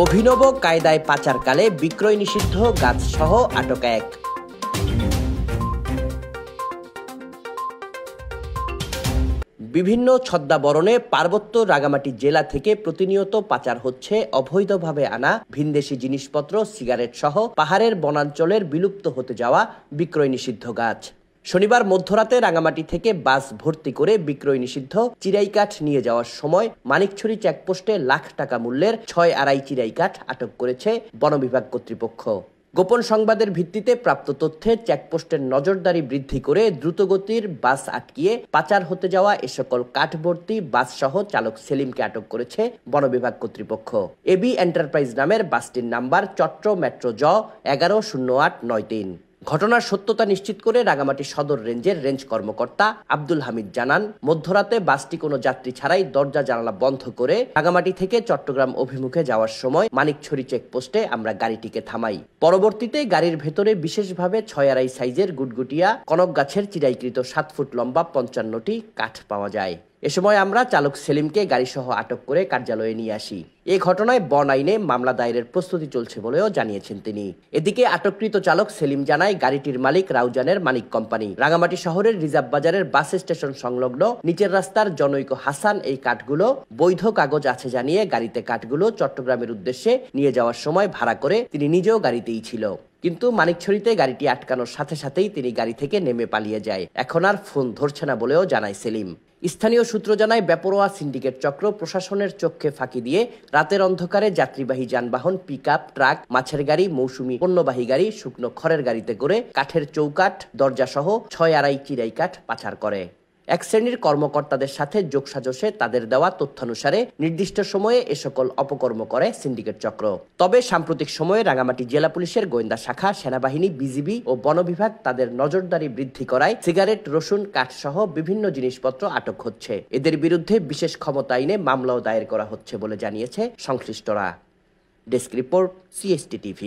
অভিনব কায়দায় পাচারকালে বিক্রয় নিষিদ্ধ গাছসহ আটক এক। বিভিন্ন ছদ্মাবরণে পার্বত্য রাঙ্গামাটি জেলা থেকে প্রতিনিয়ত পাচার হচ্ছে অবৈধভাবে আনা ভিনদেশি জিনিসপত্র, সিগারেট সহ পাহাড়ের বনাঞ্চলের বিলুপ্ত হতে যাওয়া বিক্রয় নিষিদ্ধ গাছ। শনিবার মধ্যরাতে রাঙ্গামাটি থেকে বাস ভর্তি করে বিক্রয় নিষিদ্ধ চিরাই কাঠ নিয়ে যাওয়ার সময় মানিকছড়ি চেকপোস্টে লাখ টাকা মূল্যের 6 চিরাই কাঠ আটক করেছে বন বিভাগ কর্তৃপক্ষ। গোপন সংবাদের ভিত্তিতে প্রাপ্ত তথ্যে চেকপোস্টের নজরদারি বৃদ্ধি করে দ্রুতগতির বাস আটকিয়ে পাচার হতে যাওয়া এ সকল কাঠভর্তি বাস সহ চালক সেলিমকে আটক করেছে বন বিভাগ কর্তৃপক্ষ। এবি এন্টারপ্রাইজ নামের বাসটির নাম্বার চট্ট মেট্রো জ 110893। ঘটনার সত্যতা নিশ্চিত করে রাঙ্গামাটি সদর রেঞ্জের রেঞ্জ কর্মকর্তা আব্দুল হামিদ জানান, মধ্যরাতে বাসটি কোনো যাত্রী ছাড়াই দরজা জানালা বন্ধ করে রাঙ্গামাটি থেকে চট্টগ্রাম অভিমুখে যাওয়ার সময় মানিকছড়ি চেকপোস্টে আমরা গাড়িটিকে থামাই। পরবর্তীতে গাড়ির ভেতরে বিশেষভাবে 6 সাইজের গুটগুটিয়া কনক গাছের চিরাইকৃত 7 ফুট লম্বা 55টি কাঠ পাওয়া যায়। এ সময় আমরা চালক সেলিমকে গাড়িসহ আটক করে কার্যালয়ে নিয়ে আসি। এই ঘটনায় বন আইনে মামলা দায়েরের প্রস্তুতি চলছে বলেও জানিয়েছেন তিনি। এদিকে আটককৃত চালক সেলিম জানায়, গাড়িটির মালিক রাউজানের মানিক কোম্পানি। রাঙ্গামাটি শহরের রিজার্ভ বাজারের বাস স্টেশন সংলগ্ন নিচের রাস্তার জনৈক হাসান এই কাঠগুলো বৈধ কাগজ আছে জানিয়ে গাড়িতে কাঠগুলো চট্টগ্রামের উদ্দেশ্যে নিয়ে যাওয়ার সময় ভাড়া করে তিনি নিজেও গাড়িতেই ছিল। কিন্তু মানিকছড়িতে গাড়িটি আটকানোর সাথে সাথেই তিনি গাড়ি থেকে নেমে পালিয়ে যায়। এখন আর ফোন ধরছে না বলেও জানায় সেলিম। স্থানীয় সূত্র জানায়, বেপরোয়া সিন্ডিকেট চক্র প্রশাসনের চোখে ফাঁকি দিয়ে রাতের অন্ধকারে যাত্রীবাহী যানবাহন, পিকআপ, ট্রাক, মাছের গাড়ি, মৌসুমি পণ্যবাহী গাড়ি, শুকনো খড়ের গাড়িতে করে কাঠের চৌকাঠ, দরজা সহ 6 চিরাই কাঠ পাচার করে। এক শ্রেণীর কর্মকর্তাদের সাথে যোগসাজশে তাদের দেওয়া তথ্যানুসারে নির্দিষ্ট সময়ে এ সকল অপকর্ম করে সিন্ডিকেট চক্র। তবে সাম্প্রতিক সময়ে রাঙ্গামাটি জেলা পুলিশের গোয়েন্দা শাখা, সেনাবাহিনী, বিজিবি ও বন বিভাগ তাদের নজরদারি বৃদ্ধি করায় সিগারেট, রসুন, কাঠ সহ বিভিন্ন জিনিসপত্র আটক হচ্ছে। এদের বিরুদ্ধে বিশেষ ক্ষমতা আইনে মামলাও দায়ের করা হচ্ছে বলে জানিয়েছে সংশ্লিষ্টরা। Desk report, CST TV।